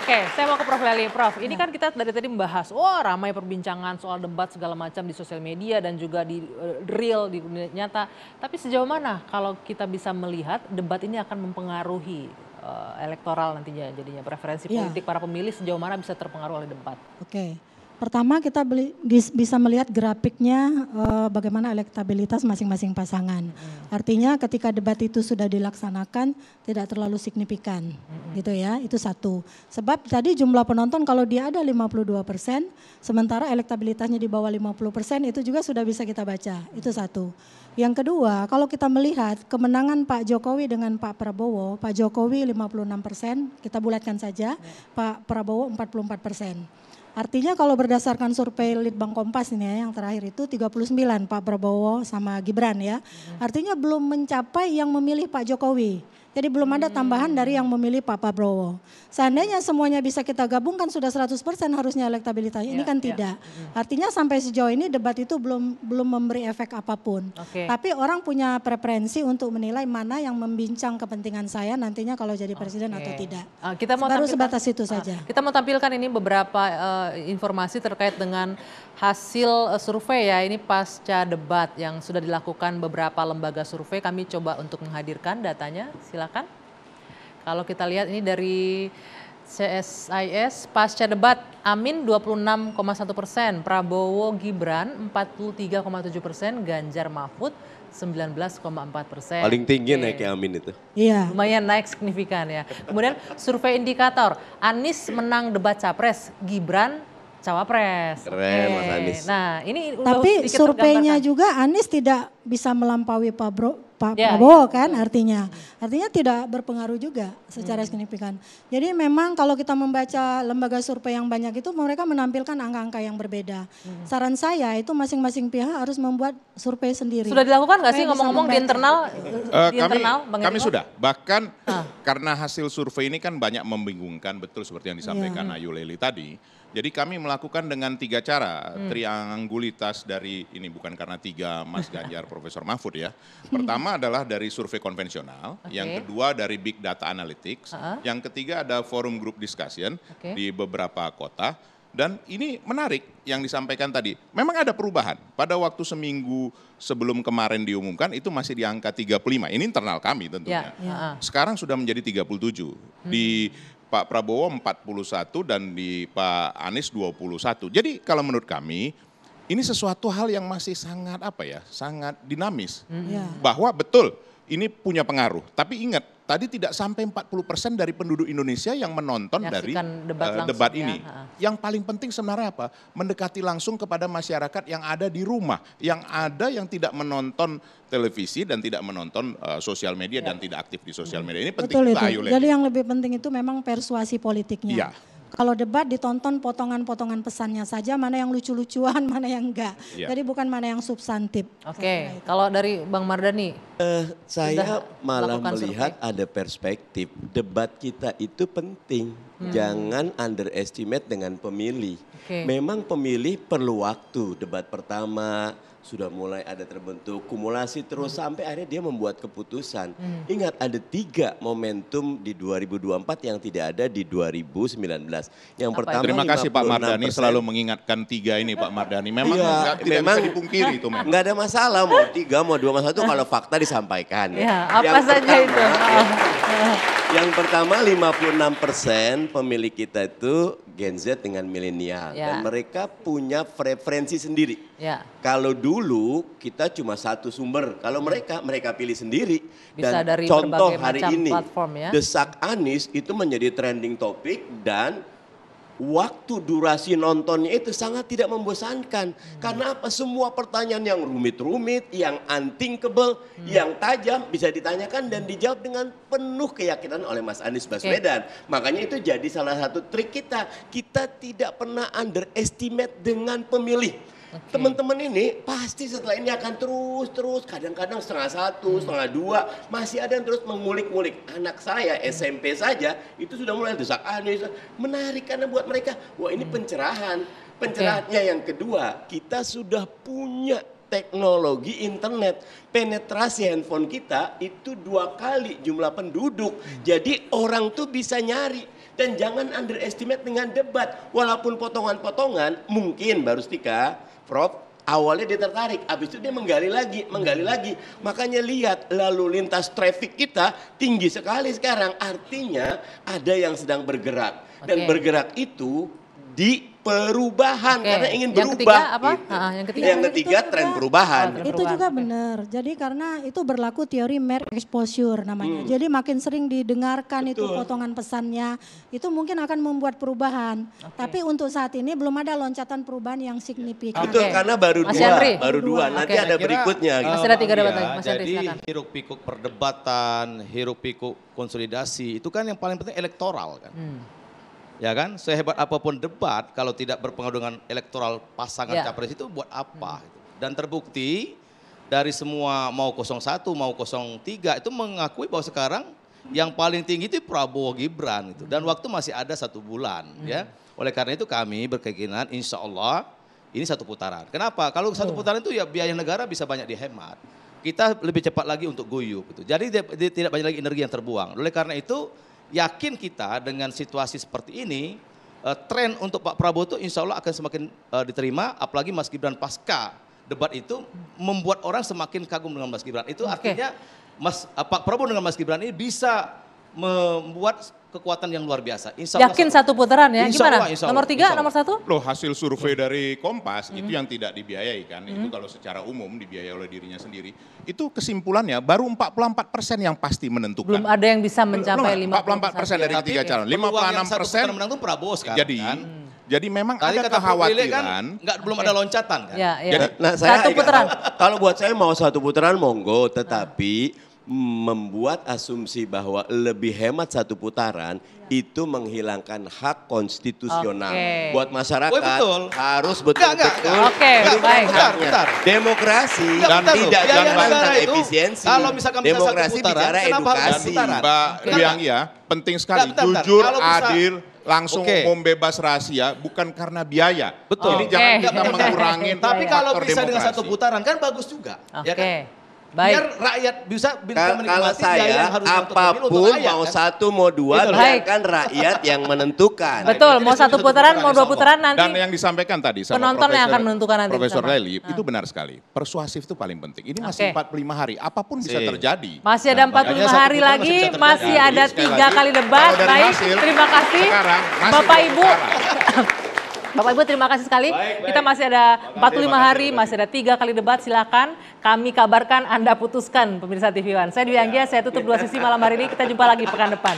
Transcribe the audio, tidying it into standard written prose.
Oke, saya mau ke Prof. Leli. Prof, ini kan kita dari tadi membahas, ramai perbincangan soal debat segala macam di sosial media dan juga di real, di dunia nyata. Tapi sejauh mana kalau kita bisa melihat debat ini akan mempengaruhi elektoral nantinya jadinya, preferensi politik para pemilih sejauh mana bisa terpengaruh oleh debat? Oke. Pertama kita bisa melihat grafiknya bagaimana elektabilitas masing-masing pasangan. Artinya ketika debat itu sudah dilaksanakan tidak terlalu signifikan gitu ya, itu satu. Sebab tadi jumlah penonton kalau dia ada 52%, sementara elektabilitasnya di bawah 50% itu juga sudah bisa kita baca, itu satu. Yang kedua, kalau kita melihat kemenangan Pak Jokowi dengan Pak Prabowo, Pak Jokowi 56%, kita bulatkan saja, Pak Prabowo 44%. Artinya kalau berdasarkan survei Litbang Kompas ini ya, yang terakhir itu 39 Pak Prabowo sama Gibran ya. Artinya belum mencapai yang memilih Pak Jokowi. Jadi belum ada tambahan dari yang memilih Pak Prabowo. Seandainya semuanya bisa kita gabungkan sudah 100% harusnya elektabilitasnya. Ini kan tidak. Artinya sampai sejauh ini debat itu belum memberi efek apapun. Tapi orang punya preferensi untuk menilai mana yang membincang kepentingan saya nantinya kalau jadi presiden atau tidak. Kita mau baru sebatas itu saja. Kita mau tampilkan ini beberapa informasi terkait dengan hasil survei ya. Ini pasca debat yang sudah dilakukan beberapa lembaga survei. Kami coba untuk menghadirkan datanya. Silakan. Kalau kita lihat ini dari CSIS pasca debat Amin 26,1%, Prabowo Gibran 43,7%, Ganjar Mahfud 19,4%. Paling tinggi naik Amin itu. Iya. Lumayan naik signifikan ya. Kemudian survei indikator Anies menang debat capres, Gibran cawapres. Keren Mas Anies. Nah ini tapi surveinya juga Anies tidak bisa melampaui Pak Prabowo kan artinya tidak berpengaruh juga secara signifikan. Jadi memang kalau kita membaca lembaga survei yang banyak itu mereka menampilkan angka-angka yang berbeda. Saran saya itu masing-masing pihak harus membuat survei sendiri. Sudah dilakukan nggak sih ngomong-ngomong di internal? Kami sudah, bahkan karena hasil survei ini kan banyak membingungkan, betul seperti yang disampaikan Ayu Leli tadi. Jadi kami melakukan dengan 3 cara, triangulitas dari, ini bukan karena 3 Mas Ganjar, Profesor Mahfud ya. Pertama adalah dari survei konvensional, yang kedua dari big data analytics, yang ketiga ada forum group discussion di beberapa kota. Dan ini menarik yang disampaikan tadi, memang ada perubahan. Pada waktu seminggu sebelum kemarin diumumkan itu masih di angka 35, ini internal kami tentunya. Sekarang sudah menjadi 37, di Pak Prabowo 41 dan di Pak Anies 21. Jadi kalau menurut kami ini sesuatu hal yang masih sangat sangat dinamis. Bahwa betul ini punya pengaruh. Tapi ingat tadi tidak sampai 40% dari penduduk Indonesia yang menonton dari debat ini. Yang paling penting sebenarnya apa? Mendekati langsung kepada masyarakat yang ada di rumah. Yang ada yang tidak menonton televisi dan tidak menonton sosial media dan tidak aktif di sosial media. Ini penting juga Ayu Leli. Jadi yang lebih penting itu memang persuasi politiknya. Kalau debat ditonton potongan-potongan pesannya saja, mana yang lucu-lucuan, mana yang enggak. Jadi bukan mana yang substantif. Kalau dari Bang Mardhani? Saya malah melihat ada perspektif, debat kita itu penting. Jangan underestimate dengan pemilih. Memang pemilih perlu waktu, debat pertama sudah mulai ada terbentuk kumulasi terus sampai akhirnya dia membuat keputusan. Ingat ada 3 momentum di 2024 yang tidak ada di 2019. Yang pertama terima kasih Pak Mardhani selalu mengingatkan 3 ini Pak Mardhani. Memang tidak bisa dipungkiri itu. Enggak ada masalah mau 3 mau 2 mau 1 kalau fakta disampaikan. Apa saja itu? Yang pertama 56% pemilih kita itu Gen Z dengan milenial. Dan mereka punya preferensi sendiri. Kalau dulu kita cuma satu sumber, kalau mereka pilih sendiri. Bisa dan dari contoh hari ini, platform, desak Anies itu menjadi trending topik dan waktu durasi nontonnya itu sangat tidak membosankan. Karena apa? Semua pertanyaan yang rumit-rumit, yang unthinkable, yang tajam bisa ditanyakan dan dijawab dengan penuh keyakinan oleh Mas Anies Baswedan. Makanya itu jadi salah satu trik kita. Kita tidak pernah underestimate dengan pemilih. Teman-teman ini pasti setelah ini akan terus kadang-kadang 1:30, 1:30 masih ada yang terus mengulik-ngulik. Anak saya SMP saja itu sudah mulai desak Anies. Menarik karena buat mereka, wah ini pencerahan. Pencerahannya yang kedua, kita sudah punya teknologi internet. Penetrasi handphone kita itu 2 kali jumlah penduduk. Jadi orang tuh bisa nyari. Dan jangan underestimate dengan debat. Walaupun potongan-potongan mungkin baru Stika, Prof, awalnya dia tertarik, habis itu dia menggali lagi. Makanya lihat lalu lintas traffic kita tinggi sekali sekarang. Artinya ada yang sedang bergerak. Dan bergerak itu di perubahan karena ingin yang berubah. Ketiga apa? Gitu. Yang ketiga. Yang ketiga tren perubahan. Itu juga benar. Jadi karena itu berlaku teori mere exposure namanya. Jadi makin sering didengarkan itu potongan pesannya, itu mungkin akan membuat perubahan. Tapi untuk saat ini belum ada loncatan perubahan yang signifikan. Betul, karena baru Mas dua, Yandri. baru dua. Nanti ada berikutnya. Gitu. Masih ada 3 debat lagi. Mas Yandri, Jadi silakan. hiruk pikuk perdebatan, hiruk pikuk konsolidasi, itu kan yang paling penting elektoral kan. Ya kan, sehebat apapun debat kalau tidak berpengaruh dengan elektoral pasangan capres itu buat apa? Dan terbukti dari semua mau 01 mau 03 itu mengakui bahwa sekarang yang paling tinggi itu Prabowo Gibran itu. Dan waktu masih ada 1 bulan ya. Oleh karena itu kami berkeyakinan insya Allah ini 1 putaran. Kenapa? Kalau 1 putaran itu ya biaya negara bisa banyak dihemat. Kita lebih cepat lagi untuk guyup gitu. Jadi tidak banyak lagi energi yang terbuang. Oleh karena itu yakin kita dengan situasi seperti ini, tren untuk Pak Prabowo itu insya Allah akan semakin diterima, apalagi Mas Gibran pasca debat itu membuat orang semakin kagum dengan Mas Gibran. Itu artinya Pak Prabowo dengan Mas Gibran ini bisa membuat kekuatan yang luar biasa. Insya Allah, Yakin 1 putaran ya? Insya Gimana? Allah, insya Allah, Nomor 3, insya Allah. nomor 1? Loh, hasil survei dari Kompas itu yang tidak dibiayai kan, itu kalau secara umum dibiayai oleh dirinya sendiri. Itu kesimpulannya baru 44% yang pasti menentukan. Belum ada yang bisa mencapai 44% dari ketiga calon, 56% menang itu Prabowo sekarang jadi kan. Jadi memang Tadi ada kata Prof. Lili kan kekhawatiran. belum ada loncatan kan. Ya, ya. Jadi, Nah, saya 1 putaran. Kalau buat saya mau 1 putaran monggo, tetapi membuat asumsi bahwa lebih hemat 1 putaran itu menghilangkan hak konstitusional. Buat masyarakat betul. harus betul-betul Oke, baik. Bentar. Demokrasi Bentar loh. tidak Biaya gampang negara tentang itu, efisiensi. kalau misalkan bisa 1 Demokrasi putaran, bicara kenapa harus edukasi. 1 putaran? Mbak Wianggi ya, penting sekali Bentar. jujur, Kalau bisa- adil, langsung Oke. umum, bebas, rahasia, bukan karena biaya. Betul. Jadi Oke. jangan kita Oke. mengurangin Tapi kalau faktor bisa dengan 1 demokrasi. putaran kan bagus juga. Oke. Ya kan? Baik. Biar rakyat bisa Kalau menikmati biaya saya, yang harus untuk pemilu, untuk apapun rakyat, mau kan? 1 mau 2, Betul. biarkan rakyat yang menentukan. Betul, mau 1 putaran, mau 2 insya putaran nanti. Dan yang disampaikan tadi sama penonton yang akan menentukan nanti Profesor bersama. Lely, itu benar sekali. Persuasif itu paling penting. Ini masih Oke. 45 hari, apapun bisa Sip. terjadi. Masih ada 45 makanya hari 1 putaran lagi, masih bisa terjadi. masih ada Sekali 3 lagi, kali debat. kalau dari Baik, hasil, terima kasih. sekarang masih Bapak belum Ibu. kalah. Bapak Ibu terima kasih sekali. Kita masih ada 45 hari, masih ada 3 kali debat. Silakan kami kabarkan, Anda putuskan pemirsa TV One. Saya Dwi Anggia, saya tutup 2 sisi malam hari ini. Kita jumpa lagi pekan depan.